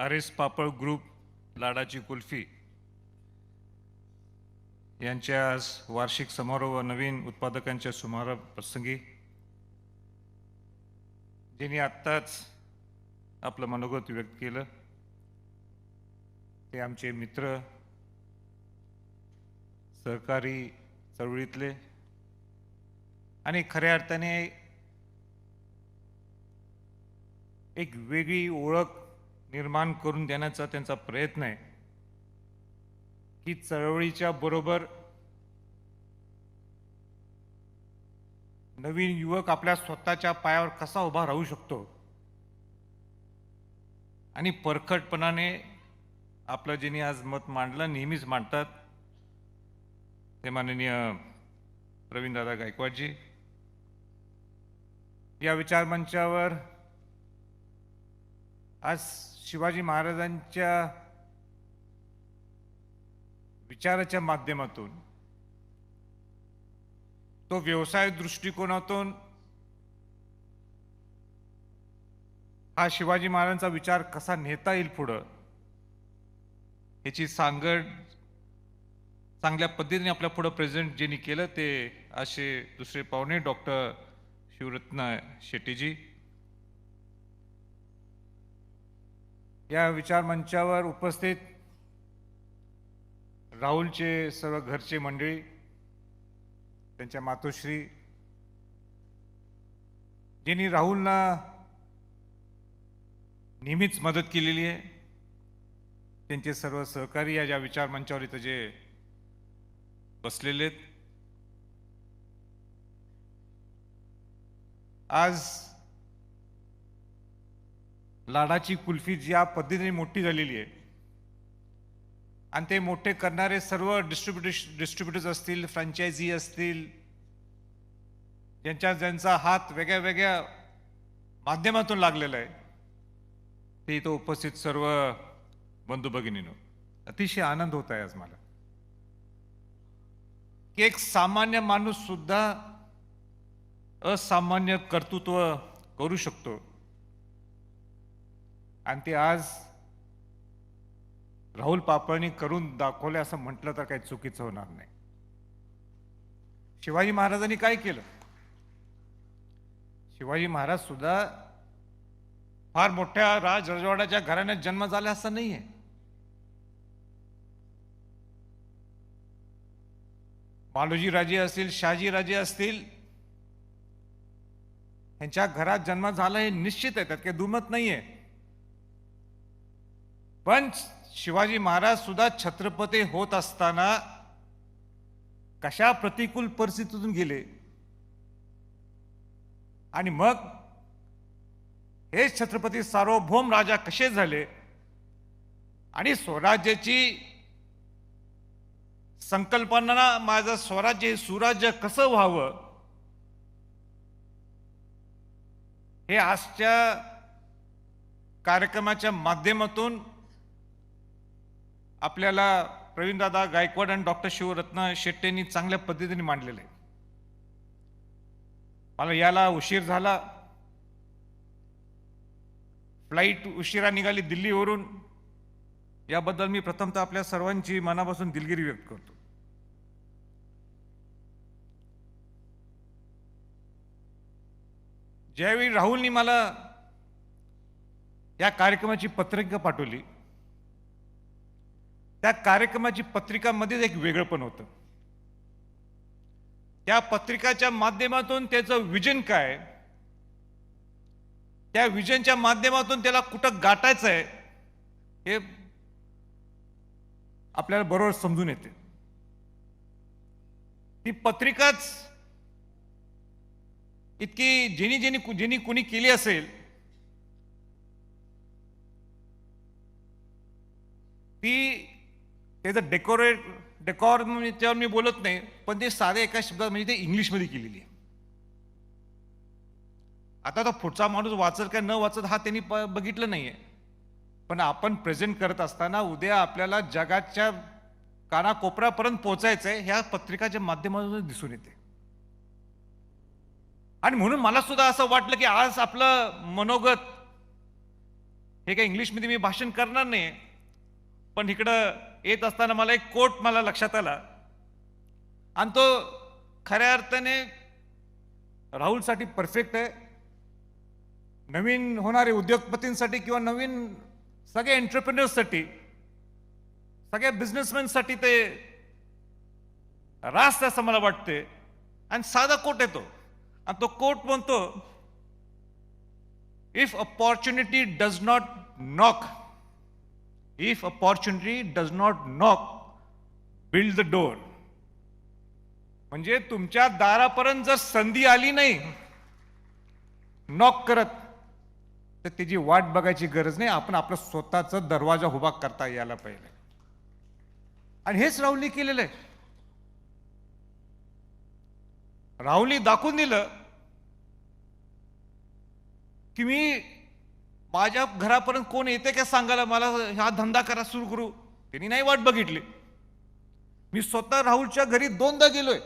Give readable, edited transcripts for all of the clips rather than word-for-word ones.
RS. पापड group, लाडाची kulfi यांच्या आज वार्षिक समारोह व नवीन उत्पादकांच्या समारोह प्रसंगी ज्यांनी आत्ताच आपलं मनोगत व्यक्त केलं ते आमचे मित्र, सहकारी चळवळीतले आणि खऱ्या अर्थाने एक वेगळी ओळख निर्माण करून देण्याचा त्यांचा प्रयत्न आहे की चळवळीच्या बरोबर नवीन युवक आपल्या स्वतःच्या पायावर कसा उभा राहू शकतो आणि परखडपणाने आपलं ज्यांनी आज मत मांडलं, नेहमीच मांडतात ते माननीय प्रवीणदादा गायकवाडजी. या विचारमंचावर आज शिवाजी महाराजांच्या विचाराच्या माध्यमातून, तो व्यवसाय दृष्टिकोनातून हा शिवाजी महाराजांचा विचार कसा नेता येईल पुढं, याची सांगड चांगल्या पद्धतीने आपल्या पुढं प्रेझेंट ज्यांनी केलं ते असे दुसरे पाहुणे डॉक्टर शिवरत्न शेट्टीजी. या विचार मंचावर उपस्थित राहुलचे सर्व घरचे मंडळी, त्यांच्या मातोश्री, ज्यांनी राहुलना नेहमीच मदत केलेली आहे, त्यांचे सर्व सहकारी या विचार मंचावर इथं जे बसलेले आहेत. आज लाडाची कुल्फी ज्या पद्धतीने मोठी झालेली आहे आणि ते मोठे करणारे सर्व डिस्ट्रीब्युटर्स असतील, फ्रँचायझी असतील, ज्यांचा हात वेगळ्या वेगळ्या माध्यमातून लागलेला आहे, ते इथं उपस्थित सर्व बंधू भगिनींनो, अतिशय आनंद होत आहे आज मला की एक सामान्य माणूस सुद्धा असामान्य कर्तृत्व करू शकतो आणि ते आज राहुल पापळनी करून दाखवले असं म्हटलं तर काही चुकीचं होणार नाही. शिवाजी महाराजांनी काय केलं? शिवाजी महाराज सुद्धा फार मोठ्या राजवाड्याच्या घराण्यात जन्म झाला असं नाहीये. मालोजी राजे असतील, शहाजी राजे असतील, यांच्या घरात जन्म झाला हे निश्चित आहे, त्यात काही दुमत नाहीये. पण शिवाजी महाराज सुद्धा छत्रपती होत असताना कशा प्रतिकूल परिस्थितीतून गेले आणि मग हे छत्रपती सार्वभौम राजा कसे झाले आणि स्वराज्याची संकल्पना, माझं स्वराज्य हे सुराज्य कसं व्हावं, हे आजच्या कार्यक्रमाच्या माध्यमातून आपल्याला प्रवीणदादा गायकवाड आणि डॉक्टर शिवरत्न शेट्टींनी चांगल्या पद्धतीने मांडलेलं आहे. मला याला उशीर झाला, फ्लाईट उशिरा निघाली दिल्लीवरून, याबद्दल मी प्रथमतः आपल्या सर्वांची मनापासून दिलगिरी व्यक्त करतो. ज्यावेळी राहुलनी मला या कार्यक्रमाची पत्रिका पाठवली, त्या कार्यक्रमाची पत्रिकामध्ये एक वेगळंपण होतं. त्या पत्रिकाच्या माध्यमातून त्याचं विजन काय, त्या विजनच्या माध्यमातून त्याला कुठं गाठायचं आहे हे आपल्याला बरोबर समजून येते. ती पत्रिकाच इतकी ज्यांनी कोणी केली असेल ती, त्याचं डेकॉर त्यावर मी बोलत नाही, पण ते साधे एका शब्दात म्हणजे ते इंग्लिशमध्ये केलेली आहे. आता तो पुढचा माणूस वाचल काय न वाचत हा त्यांनी बघितलं नाहीये, पण आपण प्रेझेंट करत असताना उद्या आपल्याला जगाच्या कानाकोपऱ्यापर्यंत पोहोचायचंय, ह्या पत्रिकाच्या माध्यमातून दिसून येते. आणि म्हणून मला सुद्धा असं वाटलं की आज आपलं मनोगत हे काय इंग्लिशमध्ये मी भाषण करणार नाही, पण इकडं येत असताना मला एक कोट मला लक्षात आला आणि तो खऱ्या अर्थाने राहुलसाठी परफेक्ट आहे. नवीन होणारे उद्योगपतींसाठी किंवा नवीन सगळ्या एंटरप्रेन्युअर्ससाठी, सगळ्या बिझनेसमॅनसाठी ते रास्त असं मला वाटते. आणि साधा कोट येतो आणि तो कोट म्हणतो, if opportunity does not knock, if opportunity does not knock, build the door. म्हणजे तुमच्या दारापर्यंत जर संधी आली नाही नॉक करत, तर त्याची वाट बघायची गरज नाही. आपण आपला स्वतःचा दरवाजा उभा करता यायला पाहिजे. आणि हेच राहुलनी केलेलं आहे. राहुलनी दाखवून दिलं की मी माझ्या घरापर्यंत कोण येते का सांगायला, मला हा धंदा करा सुरू करू. त्यांनी नाही वाट बघितली. मी स्वतः राहुलच्या घरी 2दा गेलोय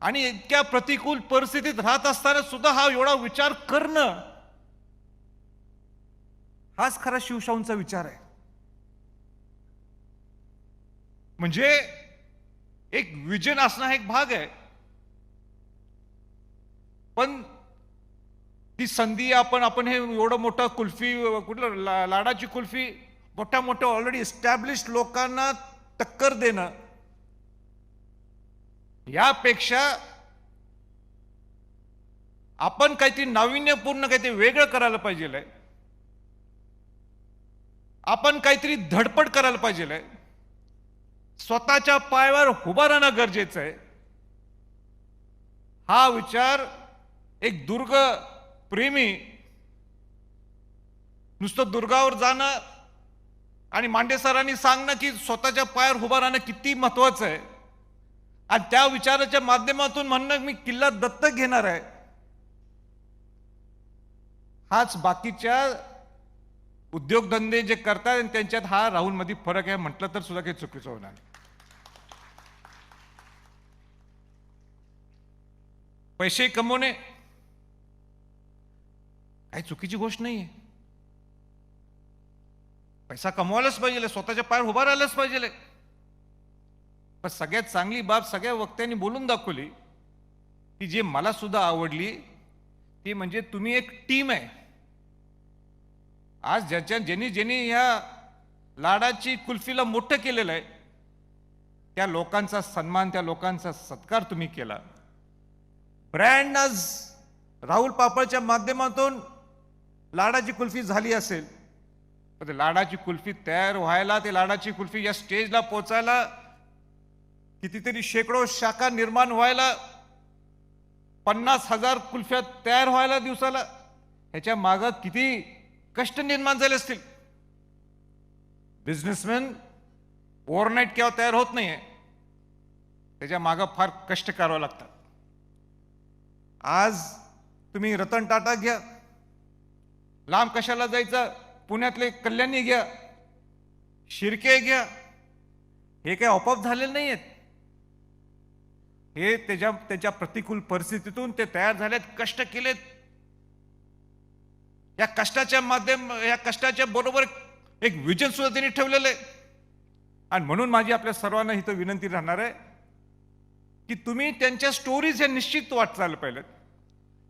आणि इतक्या प्रतिकूल परिस्थितीत राहत असताना सुद्धा हा एवढा विचार करणं, हाच खरा शिवशाहूंचा विचार आहे. म्हणजे एक विजन असणं हा एक भाग आहे, पण ती संधी आपण हे एवढं मोठं कुल्फी, कुठलं लाडाची कुल्फी मोठ्या मोठ्या ऑलरेडी इस्टॅब्लिश लोकांना टक्कर देणं, यापेक्षा आपण काहीतरी नाविन्यपूर्ण काहीतरी वेगळं करायला पाहिजे. आपण काहीतरी धडपड करायला पाहिजे. स्वतःच्या पायावर उभं राहणं गरजेचं आहे. हा विचार एक दुर्ग प्रेमी नुसतं दुर्गावर जाणं आणि मांडे सरांनी सांगणं की स्वतःच्या पायावर उभं राहणं किती महत्वाचं आहे, आणि त्या विचाराच्या माध्यमातून म्हणणं मी किल्ला दत्तक घेणार आहे, हाच बाकीच्या उद्योगधंदे जे करतात त्यांच्यात हा राहुलमध्ये फरक आहे म्हटलं तर सुद्धा काही चुकीचं होणार नाही. पैसे कमवणे काही चुकीची गोष्ट नाहीये. पैसा कमवायलाच पाहिजे, स्वतःच्या पायावर उभा राहायलाच पाहिजे. पण सगळ्यात चांगली बाब सगळ्या वक्त्यांनी बोलून दाखवली, की जे मला सुद्धा आवडली, ती म्हणजे तुम्ही एक टीम आहे. आज ज्यांनी ह्या लाडाची कुल्फीला मोठं केलेलं आहे, त्या लोकांचा सन्मान, त्या लोकांचा सत्कार तुम्ही केला. ब्रँड आज राहुल पापडच्या माध्यमातून लाडाची कुल्फी झाली असेल, पण ते लाडाची कुल्फी तयार व्हायला, ते लाडाची कुल्फी या स्टेजला पोचायला, कितीतरी शेकडो शाखा निर्माण व्हायला, 50,000 कुल्फ्या तयार व्हायला दिवसाला, ह्याच्या मागे किती कष्ट निर्माण झाले असतील. बिझनेसमॅन ओव्हरनाईट केव्हा तयार होत नाहीये, त्याच्या मागे फार कष्ट करावं लागतात. आज तुम्ही रतन टाटा घ्या, लांब कशाला जायचं, पुण्यातले कल्याणी घ्या, शिर्के घ्या, हे काही आपोआप झालेले नाही आहेत. हे त्याच्या प्रतिकूल परिस्थितीतून ते तयार झालेत, कष्ट केलेत. या कष्टाच्या बरोबर एक विजन सुद्धा त्यांनी ठेवलेलं आहे. आणि म्हणून माझी आपल्या सर्वांना इथं विनंती राहणार आहे की तुम्ही त्यांच्या स्टोरीज हे निश्चित वाचायला पाहिजे,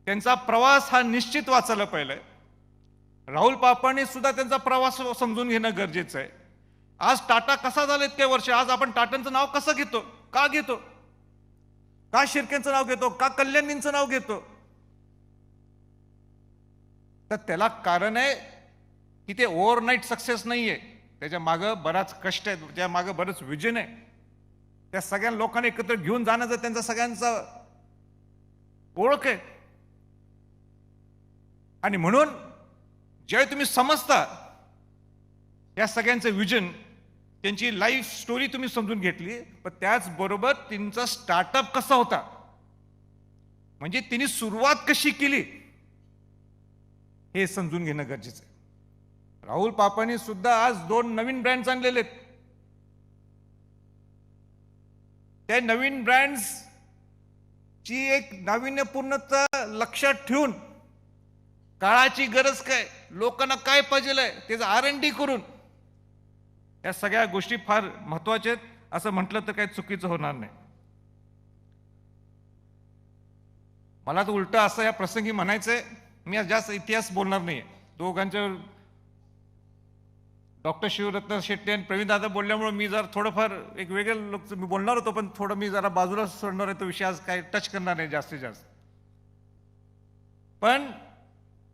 त्यांचा प्रवास हा निश्चित वाचायला पाहिजे. राहुल पापडने सुद्धा त्यांचा प्रवास समजून घेणं गरजेचं आहे. आज टाटा कसा झाला इतके वर्ष, आज आपण टाटांचं नाव कसं घेतो, का घेतो, का शिर्केंचं नाव घेतो, का कल्याणींचं नाव घेतो, तर त्याला कारण आहे की ते ओव्हरनाईट सक्सेस नाहीये. त्याच्या मागं बराच कष्ट आहे, त्याच्या मागं बरंच विजन आहे. त्या सगळ्या लोकांना एकत्र घेऊन जाण्याचा त्यांचा सगळ्यांचा ओळख आहे. आणि म्हणून ज्यावेळी तुम्ही समजता या सगळ्यांचं विजन, त्यांची लाईफ स्टोरी तुम्ही समजून घेतली, पण त्याचबरोबर त्यांचा स्टार्टअप कसा होता, म्हणजे त्यांनी सुरुवात कशी केली, हे समजून घेणं गरजेचं आहे. राहुल पापडने सुद्धा आज 2 नवीन ब्रँड्स आणलेले आहेत. त्या नवीन ब्रँड्स ची एक नाविन्यपूर्णता लक्षात ठेवून काळाची गरज काय, लोकांना काय पाहिजे आहे त्याचं R&D करून, या सगळ्या गोष्टी फार महत्वाच्या आहेत असं म्हटलं तर काही चुकीचं होणार नाही. मला तर उलट असं या प्रसंगी म्हणायचंय, मी जास्त इतिहास बोलणार नाही. दोघांच्या डॉक्टर शिवरत्न शेट्टी आणि प्रवीण दादा बोलल्यामुळे मी जरा थोडंफार एक वेगळं लोक मी बोलणार होतो, पण थोडं मी जरा बाजूला सोडणार आहे. तो विषय आज काही टच करणार नाही जास्तीत जास्त. पण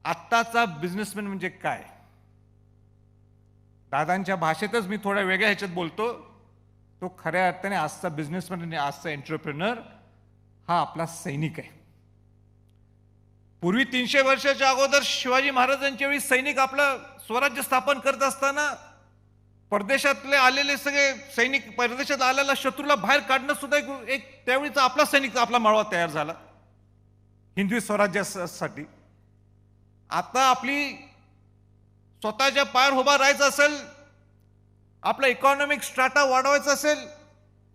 आत्ताचा बिझनेसमॅन म्हणजे काय, दादांच्या भाषेतच मी थोड्या वेगळ्या ह्याच्यात बोलतो. तो खऱ्या अर्थाने आजचा बिझनेसमॅन आणि आजचा एंटरप्रेनर हा आपला सैनिक आहे. पूर्वी 300 वर्षाच्या अगोदर शिवाजी महाराजांच्या वेळी सैनिक आपलं स्वराज्य स्थापन करत असताना परदेशातले आलेले सगळे सैनिक, परदेशात आलेला शत्रूला बाहेर काढणं सुद्धा एक त्यावेळीचा आपला सैनिक, आपला माळवा तयार झाला हिंदवी स्वराज्यासाठी. आता आपली स्वतःच्या पायावर उभा राहायचं असेल, आपला इकॉनॉमिक स्ट्रॅटा वाढवायचा असेल,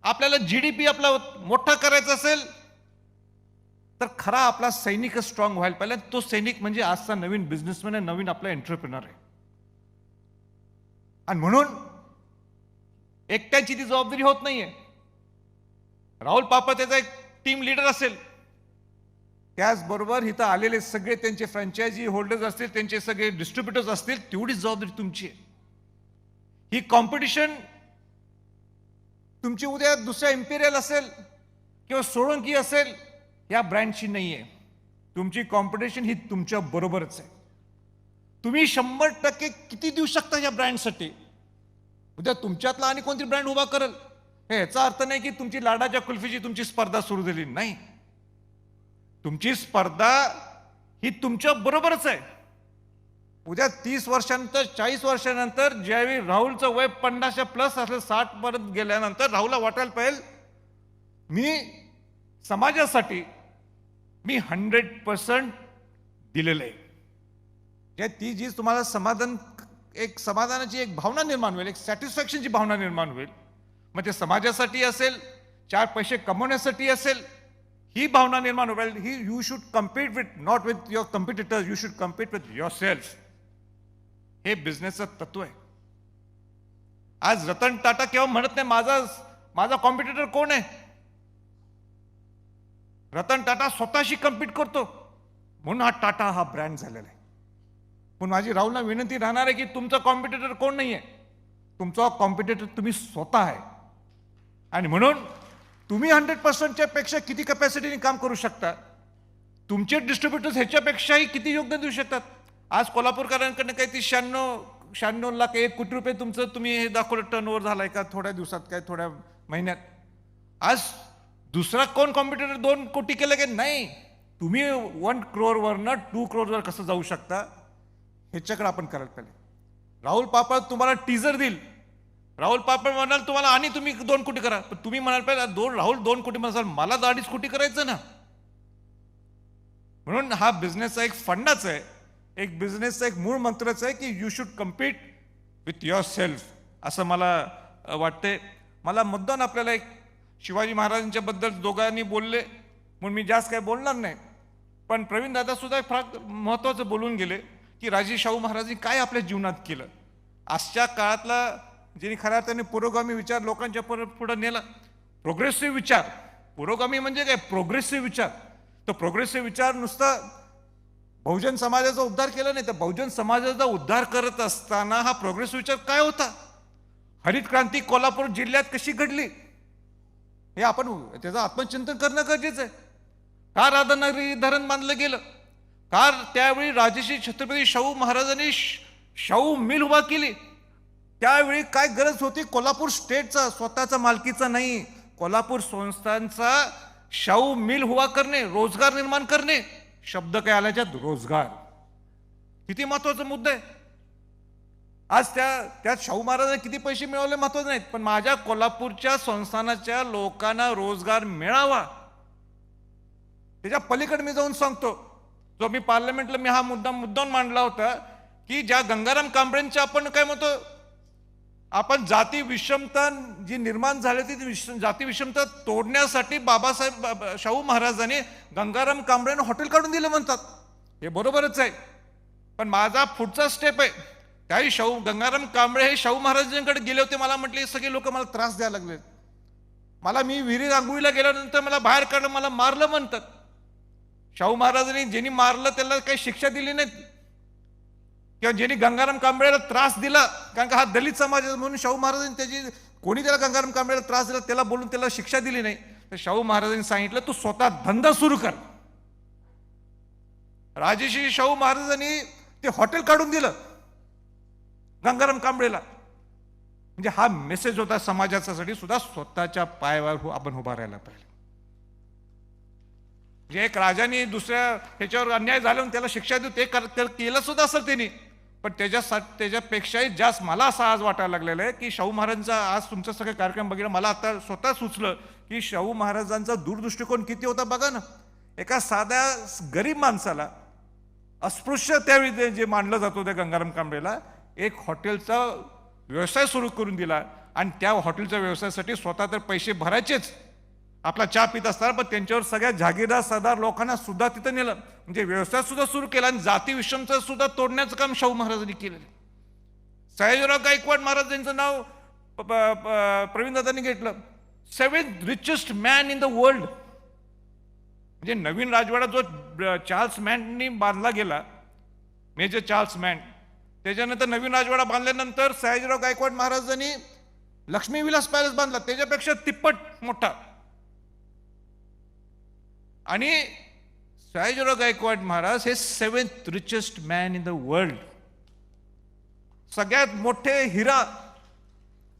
आपल्याला GDP आपला मोठा करायचा असेल, तर खरा आपला सैनिक स्ट्रॉंग व्हायला पाहिजे. तो सैनिक म्हणजे आजचा नवीन बिझनेसमॅन आहे, नवीन आपला एंटरप्रेनर आहे. आणि म्हणून एकट्याची ती जबाबदारी होत नाहीये. राहुल पापा त्याचा एक टीम लीडर असेल, त्याचबरोबर इथं आलेले सगळे त्यांचे फ्रँचायझी होल्डर्स असतील, त्यांचे सगळे डिस्ट्रीब्युटर्स असतील, तेवढीच जबाबदारी तुमची आहे. ही कॉम्पिटिशन तुमची उद्या दुसऱ्या इम्पेरियल असेल किंवा सोळंकी असेल या ब्रँडची नाही आहे. तुमची कॉम्पिटिशन ही तुमच्या बरोबरच आहे. तुम्ही 100% किती देऊ शकता या ब्रँडसाठी. उद्या तुमच्यातला आणि कोणती ब्रँड उभा करेल, याचा अर्थ नाही की तुमची लाडाच्या कुल्फीची तुमची स्पर्धा सुरू झाली नाही. तुमची स्पर्धा ही तुमच्या बरोबरच आहे. उद्या 30 वर्षानंतर 40 वर्षानंतर ज्यावेळी राहुलचं वय 50+ असलं, 60 पर्यंत गेल्यानंतर राहुलला वाटायला पाहिजे मी समाजासाठी मी 100% दिलेलं आहे. ती जी तुम्हाला समाधानाची एक भावना निर्माण होईल, एक सॅटिस्फॅक्शनची भावना निर्माण होईल. मग ते समाजासाठी असेल, 4 पैसे कमवण्यासाठी असेल, ही भावना निर्माण होईल. ही you should compete with, not with your competitors, you should compete with your self. हे बिझनेसचं तत्व आहे. आज रतन टाटा केव्हा म्हणत नाही माझा कॉम्पिटिटर कोण आहे. रतन टाटा स्वतःशी कम्पीट करतो, म्हणून हा टाटा हा ब्रँड झालेला आहे. पण माझी राहुलला विनंती राहणार आहे की तुमचा कॉम्पिटिटर कोण नाहीये, तुमचा कॉम्पिटिटर तुम्ही स्वतः आहे. आणि म्हणून तुम्ही 100%च्या पेक्षा किती कॅपॅसिटीने काम करू शकता, तुमचे डिस्ट्रीब्युटर्स ह्याच्यापेक्षाही किती योगदान देऊ शकतात. आज कोल्हापूरकरांकडनं काही 96 लाख 1 कोटी रुपये तुमचं तुम्ही हे दाखवलं टर्नओव्हर झालाय का थोड्या दिवसात, काय थोड्या महिन्यात. आज दुसरा कोण कॉम्पिटिटर 2 कोटी केलं की नाही. तुम्ही 1 crore 2 crore कसं जाऊ शकता, ह्याच्याकडे आपण करायला पाहिजे. राहुल पापा तुम्हाला टीजर देईल, राहुल पापा म्हणाल तुम्हाला आणि तुम्ही 2 कोटी करा, पण तुम्ही म्हणाल पाहिजे राहुल 2 कोटी म्हणाल, मला 2.5 कोटी करायचं ना. म्हणून हा बिझनेसचा एक फंडाच आहे, एक बिझनेसचा एक मूळ मंत्रच आहे की you should compete with your self, असं मला वाटते. मला मुद्दाम आपल्याला एक शिवाजी महाराजांच्या बद्दल दोघांनी बोलले म्हणून मी जास्त काय बोलणार नाही, पण प्रवीण दादा सुद्धा फार महत्वाचं बोलून गेले की राजे शाहू महाराजांनी काय आपल्या जीवनात केलं. आजच्या काळातला ज्यांनी खऱ्या अर्थाने पुरोगामी विचार लोकांच्या पुढे नेला, प्रोग्रेसिव्ह विचार. पुरोगामी म्हणजे काय, प्रोग्रेसिव्ह विचार. तर प्रोग्रेसिव्ह विचार नुसता बहुजन समाजाचा उद्धार केला नाही, तर बहुजन समाजाचा उद्धार करत असताना हा प्रोग्रेसिव्ह विचार काय होता, हरित क्रांती कोल्हापूर जिल्ह्यात कशी घडली, हे आपण त्याचं आत्मचिंतन करणं गरजेचं आहे. का राधानगरी धरण बांधलं गेलं, का त्यावेळी राजश्री छत्रपती शाहू महाराजांनी शाहू मिल उभा केली, त्यावेळी काय गरज होती कोल्हापूर स्टेटचा स्वतःचा मालकीचा नाही, कोल्हापूर संस्थांचा शाहू मिल उभा करणे, रोजगार निर्माण करणे. शब्द काय आल्याच्यात, रोजगार. किती महत्वाचा मुद्दा आहे. आज त्यात शाहू महाराजांनी किती पैसे मिळवले महत्वाचे नाहीत, पण माझ्या कोल्हापूरच्या संस्थानाच्या लोकांना रोजगार मिळावा, त्याच्या पलीकडे मी जाऊन सांगतो. जो मी पार्लमेंटला मी हा मुद्दा मांडला होता की ज्या गंगाराम कांबळेंच्या आपण काय म्हणतो, आपण जाती विषमता जी निर्माण झाली होती ती जाती विषमता तोडण्यासाठी बाबासाहेब शाहू महाराजांनी गंगाराम कांबळेंना हॉटेल काढून दिलं म्हणतात. हे बरोबरच आहे. पण माझा पुढचा स्टेप आहे, त्याही शाहू गंगाराम कांबळे हे शाहू महाराजांकडे गेले होते. मला म्हटले सगळे लोक मला त्रास द्यायला लागले, मला मी विहिरीत आंघोळीला गेल्यानंतर मला बाहेर काढलं, मला मारलं म्हणतात. शाहू महाराजांनी ज्यांनी मारलं त्याला काही शिक्षा दिली नाही, किंवा ज्यांनी गंगाराम कांबळेला त्रास दिला, कारण का हा दलित समाज म्हणून शाहू महाराजांनी त्याची कोणी त्याला गंगाराम कांबळेला त्रास दिला त्याला बोलून त्याला शिक्षा दिली नाही. तर शाहू महाराजांनी सांगितलं तू स्वतः धंदा सुरू कर. राजश्री शाहू महाराजांनी ते हॉटेल काढून दिलं गंगाराम कांबळेला. म्हणजे हा मेसेज होता समाजासाठी सुद्धा स्वतःच्या पायावर आपण उभा राहायला पाहिजे. जे एक राजाने दुसऱ्या ह्याच्यावर अन्याय झाला म्हणून त्याला शिक्षा देऊ ते केलं सुद्धा असेल त्यांनी, पण त्याच्यापेक्षाही जास्त मला असं आज वाटायला लागलेलं आहे की शाहू महाराजांचा आज तुमचा सगळं कार्यक्रम बघितला मला आता स्वतः सुचलं की शाहू महाराजांचा दूरदृष्टिकोन किती होता बघा ना. एका साध्या गरीब माणसाला अस्पृश्य त्यावेळी जे मानलं जातो त्या गंगाराम कांबळेला एक हॉटेलचा व्यवसाय सुरू करून दिला, आणि त्या हॉटेलच्या व्यवसायासाठी स्वतः तर पैसे भरायचेच, आपला चहा पित असताना, पण त्यांच्यावर सगळ्या जागीरदार सरदार लोकांना सुद्धा तिथं नेलं, म्हणजे व्यवसाय सुद्धा सुरू केला आणि जाती विषमता सुद्धा तोडण्याचं काम शाहू महाराजांनी केलेलं. सयाजीराव गायकवाड महाराज यांचं नाव प्रवीणदादांनी घेतलं, 7th richest man in the world. म्हणजे नवीन राजवाडा जो चार्ल्स मॅननी बांधला गेला, मेजर चार्ल्स मॅन, त्याच्यानंतर नवीन राजवाडा बांधल्यानंतर सयाजीराव गायकवाड महाराजांनी लक्ष्मी विलास पॅलेस बांधला, त्याच्यापेक्षा तिप्पट मोठा. आणि सयाजीराव गायकवाड महाराज हे 7th richest man in the world. सगळ्यात मोठे हिरा,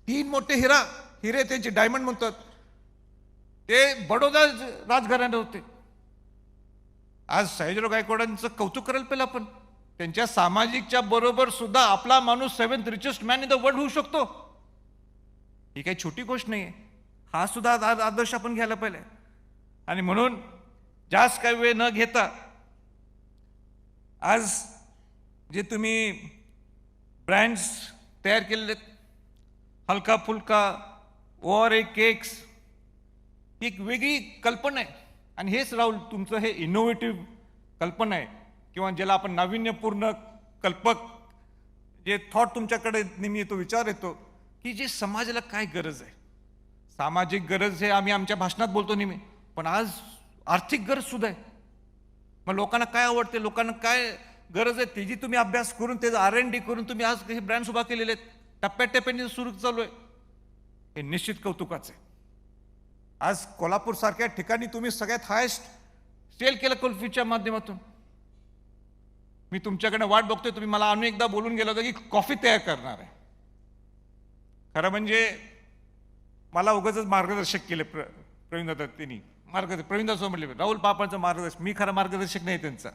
3 मोठे हिरे त्यांचे डायमंड म्हणतात, ते बडोदा राजघराणे होते. आज सयाजीराव गायकवाडांचं कौतुक करायला पाहिजे आपण, त्यांच्या सामाजिकच्या बरोबर सुद्धा आपला माणूस 7th richest man in the world होऊ शकतो. ही काही छोटी गोष्ट नाही आहे, हा सुद्धा आदर्श आपण घ्यायला पाहिजे. आणि म्हणून जास्त काही वेळ न घेता आज जे तुम्ही ब्रँड्स तयार केलेले, हलका फुलका ओआरए केक्स, एक वेगळी कल्पना आहे. आणि हेच राहुल तुमचं हे इनोव्हेटिव्ह कल्पना आहे, किंवा ज्याला आपण नाविन्यपूर्ण कल्पक जे थॉट तुमच्याकडे नेहमी येतो, विचार येतो की जे समाजाला काय गरज आहे. सामाजिक गरज हे आम्ही आमच्या भाषणात बोलतो नेहमी, पण आज आर्थिक गरज सुद्धा आहे. मग लोकांना काय आवडते, लोकांना काय गरज आहे, त्याची तुम्ही अभ्यास करून त्याचा R&D करून तुम्ही आज हे ब्रँड्स उभा केलेले आहेत, टप्प्याटप्प्याने सुरू चालू आहे. हे निश्चित कौतुकाचं आहे. आज कोल्हापूर सारख्या ठिकाणी तुम्ही सगळ्यात हायेस्ट सेल केलं कुल्फीच्या माध्यमातून. मी तुमच्याकडे वाट बघतोय, तुम्ही मला अनेक एकदा बोलून गेला होता की कॉफी तयार करणार आहे. खरं म्हणजे मला उगाच मार्गदर्शक केले प्रवीणदादा, त्यांनी प्रवीणदादा म्हटले राहुल पापांचं मार्गदर्शक. मी खरा मार्गदर्शक नाही त्यांचा,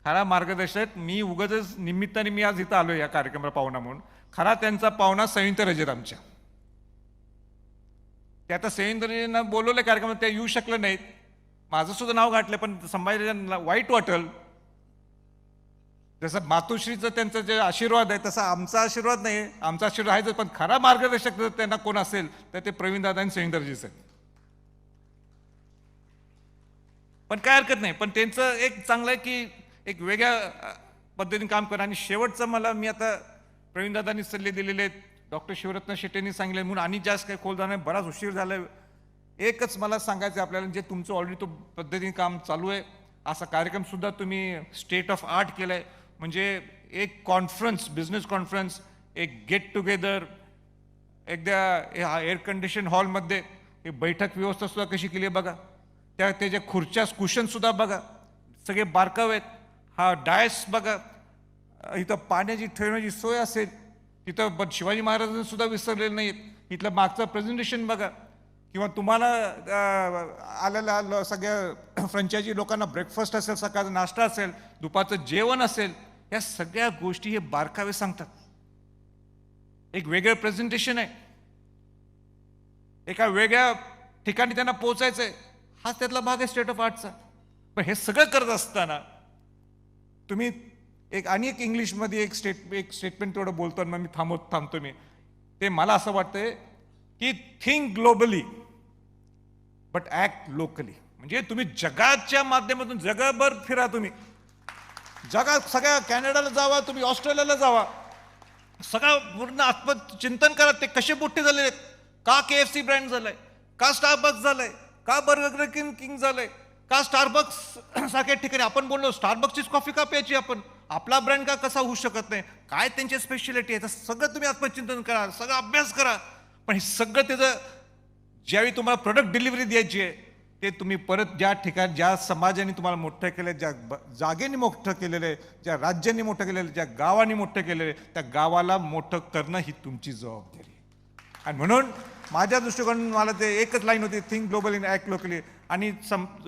खरा मार्गदर्शक मी उगाच निमित्ताने मी आज इथं आलो या कार्यक्रमाला पाहुणा म्हणून. खरा त्यांचा पाहुणा संयुक्त रजेत आमच्या, ते आता संयुक्त बोलवलं कार्यक्रमात, त्या येऊ शकलं नाहीत. माझं सुद्धा नाव घातलं, पण संभाजीराजांना वाईट वाटेल. जसं मातोश्रीचं त्यांचा जे आशीर्वाद आहे तसा आमचा आशीर्वाद नाही, आमचा आशीर्वाद आहेच, पण खरा मार्गदर्शक जर त्यांना कोण असेल तर ते प्रवीणदादा आणि संयुक्त रजेच आहेत. पण काय हरकत नाही, पण त्यांचं एक चांगलं आहे की एक वेगळ्या पद्धतीने काम करा. आणि शेवटचं मी आता प्रवीणदादांनी सल्ले दिलेले आहेत, डॉक्टर शिवरत्न शेट्टींनी सांगितले, म्हणून आणि जास्त काही खोल जाणार, बराच उशीर झाला. एकच मला सांगायचं आहे आपल्याला, जे तुमचं ऑलरेडी तो पद्धतीने काम चालू आहे, असा कार्यक्रम सुद्धा तुम्ही स्टेट ऑफ आर्ट केलाय. म्हणजे एक कॉन्फरन्स, बिझनेस कॉन्फरन्स, एक गेट टुगेदर, एकदा एअर कंडिशन हॉलमध्ये एक बैठक व्यवस्था सुद्धा कशी केली आहे बघा, त्याच्या खुर्च्या कुशन सुद्धा बघा, सगळे बारकावे आहेत. हा डायस बघा, इथं पाण्याची ठेवण्याची सोय असेल, तिथं शिवाजी महाराजांनी सुद्धा विसरलेलं नाहीत. इथलं मागचं प्रेझेंटेशन बघा, किंवा तुम्हाला आलेल्या सगळ्या फ्रँचायझी लोकांना ब्रेकफास्ट असेल, सकाळचा नाश्ता असेल, दुपारचं जेवण असेल, या सगळ्या गोष्टी हे बारकावे सांगतात. एक वेगळं प्रेझेंटेशन आहे, एका वेगळ्या ठिकाणी त्यांना पोहोचायचंय, हाच त्यातला भाग आहे स्टेट ऑफ आर्टचा. पण हे सगळं करत असताना तुम्ही एक इंग्लिशमध्ये एक स्टेटमेंट तेवढं बोलतो, मग मी थांबतो मी. ते मला असं वाटतंय की think globally but act locally. म्हणजे तुम्ही जगाच्या माध्यमातून जगभर फिरा तुम्ही, जगात सगळ्या कॅनडाला जावा, तुम्ही ऑस्ट्रेलियाला जावा, सगळं पूर्ण आत्मचिंतन करा. ते कसे मोठे झाले आहेत, का KFC ब्रँड झालंय, का स्टारबक्स झालंय, का बर्गर किंग झालंय, का स्टारबक्स सारख्या ठिकाणी आपण बोललो स्टारबक्सचीच कॉफी का प्यायची आपण, आपला ब्रँड का कसा होऊ शकत नाही, काय त्यांची स्पेशालिटी आहे, सगळं तुम्ही आत्मचिंतन करा, सगळं अभ्यास करा. पण हे सगळं त्याचं ज्यावेळी तुम्हाला प्रोडक्ट डिलिव्हरी द्यायची आहे, ते तुम्ही परत ज्या ठिकाणी, ज्या समाजाने तुम्हाला मोठं केलं, ज्या जागेने मोठं केलेलं आहे, ज्या राज्यांनी मोठं केलेलं आहे, ज्या गावांनी मोठं केलेलं आहे, त्या गावाला मोठं करणं ही तुमची जबाबदारी आहे. आणि म्हणून माझ्या दृष्टिकोनातून मला ते एकच लाईन होती, think global in act locally. आणि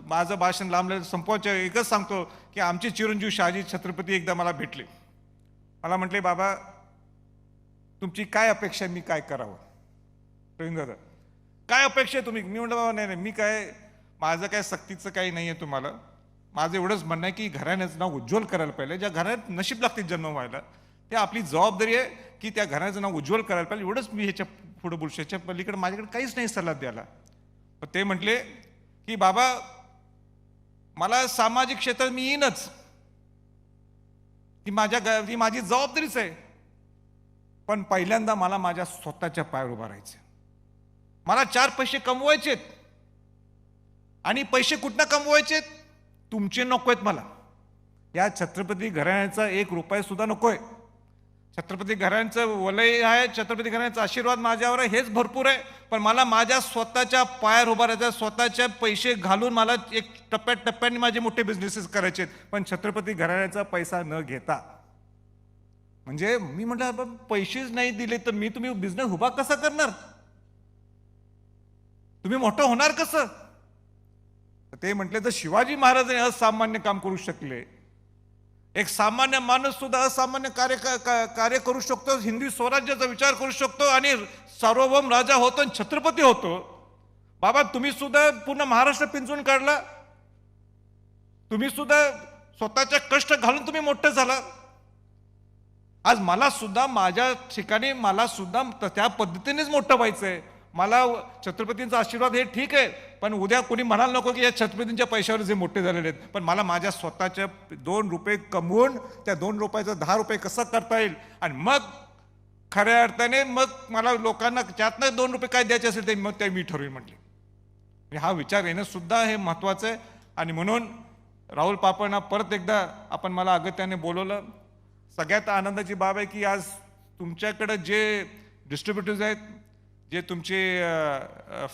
माझं भाषण लांबलं संपवायचं एकच सांगतो की आमचे चिरंजीव शहाजी छत्रपती एकदा मला भेटले. मला म्हटले, बाबा तुमची काय अपेक्षा, मी काय करावं. प्रवीण दादा, काय अपेक्षा आहे तुम्ही. मी म्हटलं, बाबा नाही, मी काय, माझं काय सक्तीचं काही नाही आहे तुम्हाला. माझं एवढंच म्हणणं आहे की घराण्याचं नाव उज्ज्वल करायला पाहिजे. ज्या घरात नशीब लागते जन्म व्हायला, ते आपली जबाबदारी आहे की त्या घराचं नाव उज्ज्वल करायला पाहिजे. एवढंच मी ह्याच्या पुढे बोलू. ह्याच्या पलीकडे माझ्याकडे काहीच नाही सल्ला द्यायला. पण ते म्हटले की बाबा मला सामाजिक क्षेत्रात मी येईनच, ती माझी जबाबदारीच आहे. पण पहिल्यांदा मला माझ्या स्वतःच्या पायावर उभा राहायचं. मला 4 पैसे कमवायचेत. आणि पैसे कुठनं कमवायचेत, तुमचे नको आहेत मला. या छत्रपती घराण्याचा 1 रुपया सुद्धा नकोय. छत्रपती घराण्याचं वलय आहे, छत्रपती घराण्याचा आशीर्वाद माझ्यावर आहे, हेच भरपूर आहे. पण मला माझ्या स्वतःच्या पायावर उभा राहायचं, स्वतःचे पैसे घालून मला एक टप्प्याटप्प्याने माझे मोठे बिझनेसेस करायचे, पण छत्रपती घराण्याचा पैसा न घेता. म्हणजे मी म्हटलं, पैसेच नाही दिले तर तुम्ही बिझनेस उभा कसा करणार, तुम्ही मोठं होणार कसं. ते म्हटले, तर शिवाजी महाराजांनी असामान्य काम करू शकले, एक सामान्य माणूस सुद्धा असामान्य कार्य करू शकतो, हिंदवी स्वराज्याचा विचार करू शकतो आणि सार्वभौम राजा होतो आणि छत्रपती होतो. बाबा तुम्ही सुद्धा पूर्ण महाराष्ट्र पिंजून काढला, तुम्ही सुद्धा स्वतःच्या कष्ट घालून तुम्ही मोठे झाला. आज मला सुद्धा माझ्या ठिकाणी मला सुद्धा त्या पद्धतीनेच मोठं व्हायचंय. मला छत्रपतींचा आशीर्वाद हे ठीक आहे, पण उद्या कोणी म्हणाल नको की या छत्रपतींच्या पैशावर जे मोठे झालेले आहेत. पण मला माझ्या स्वतःच्या 2 रुपये कमवून त्या 2 रुपयाचं 10 रुपये कसं करता येईल, आणि मग खऱ्या अर्थाने मग मला लोकांना त्यातनं 2 रुपये काय द्यायचे असेल ते मग ते मी ठरवेन म्हटले. हा विचार येणं सुद्धा हे महत्त्वाचं आहे. आणि म्हणून राहुल पापण्णा परत एकदा आपण मला अगत्याने बोलवलं. सगळ्यात आनंदाची बाब आहे की आज तुमच्याकडे जे डिस्ट्रीब्युटर्स आहेत, जे तुमचे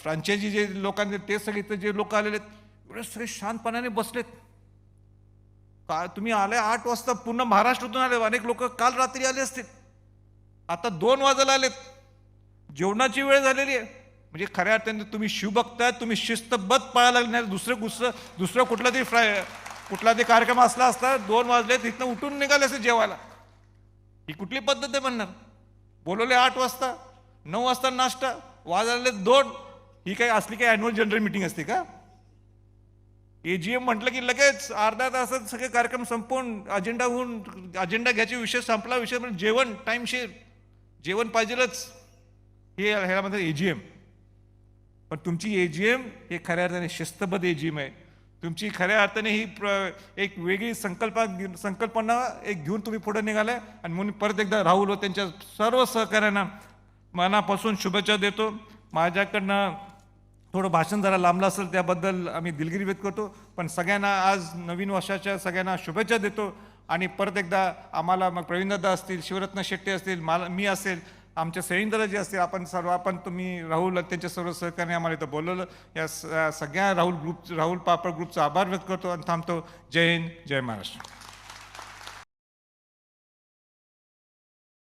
फ्रँचायझी जे लोकांचे, ते सगळे जे लोक आलेले आहेत, एवढे सगळे शांतपणाने बसलेत. का तुम्ही आले 8 वाजता, पूर्ण महाराष्ट्रातून आले, अनेक लोक काल रात्री आले असतील, आता 2 वाजायला आलेत, जेवणाची वेळ झालेली आहे. म्हणजे खऱ्या अर्थाने तुम्ही शिवभक्त आहात, तुम्ही शिस्तबद्ध पाळायला लागले नाही. दुसरं कुठला तरी कार्यक्रम असला असता, 2 वाजले तिथनं उठून निघाले असे जेवायला. ही कुठली पद्धत आहे म्हणणार. बोलवले 8 वाजता, 9 वाजता नाश्ता, वाजले 2. ही काही असली काही ॲन्युअल जनरल मीटिंग असते का. AGM म्हटलं की लगेच अर्ध्या तासात सगळे कार्यक्रम संपवून अजेंडा घ्यायचे, विषय संपला, विषय म्हणजे जेवण टाईमशीर, जेवण पाहिजेलच, हे ह्यामध्ये AGM. पण तुमची AGM हे खऱ्या अर्थाने शिस्तबद्ध AGM आहे. तुमची खऱ्या अर्थाने ही एक वेगळी संकल्पना एक घेऊन तुम्ही पुढे निघालाय. आणि म्हणून परत एकदा राहुल व त्यांच्या सर्व सहकाऱ्यांना मनापासून शुभेच्छा देतो. माझ्याकडनं थोडं भाषण जरा लांबलं असेल त्याबद्दल आम्ही दिलगिरी व्यक्त करतो, पण सगळ्यांना आज नवीन वर्षाच्या सगळ्यांना शुभेच्छा देतो. आणि परत एकदा आम्हाला मग प्रवीणदादा असतील, शिवरत्न शेट्टी असतील, मी असेल, आमच्या सैनिकदल जे असतील, आपण तुम्ही राहुल त्यांच्या सर्व सहकार्याने आम्हाला इथं बोलवलं. या सगळ्या राहुल पापड ग्रुपचा आभार व्यक्त करतो आणि थांबतो. जय हिंद, जय महाराष्ट्र.